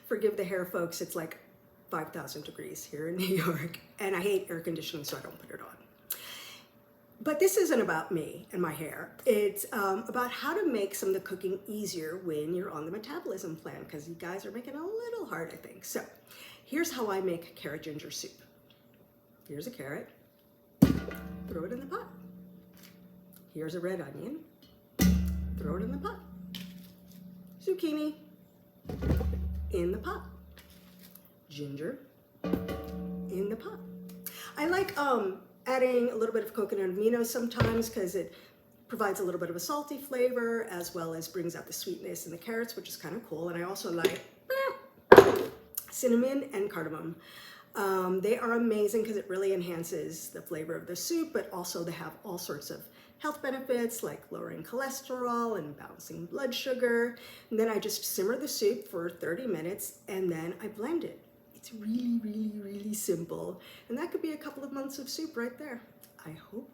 Forgive the hair, folks. It's like 5,000 degrees here in New York, and I hate air conditioning, so I don't put it on. But this isn't about me and my hair. It's about how to make some of the cooking easier when you're on the metabolism plan, because you guys are making it a little hard, I think. So here's how I make carrot ginger soup. Here's a carrot. Throw it in the pot. Here's a red onion. Throw it in the pot. Zucchini. In the pot. Ginger. In the pot. I like adding a little bit of coconut aminos sometimes because it provides a little bit of a salty flavor as well as brings out the sweetness in the carrots, which is kind of cool. And I also like cinnamon and cardamom. They are amazing because it really enhances the flavor of the soup, but also they have all sorts of health benefits like lowering cholesterol and balancing blood sugar. And then I just simmer the soup for 30 minutes and then I blend it. It's really, really, really simple. And that could be a couple of months of soup right there. I hope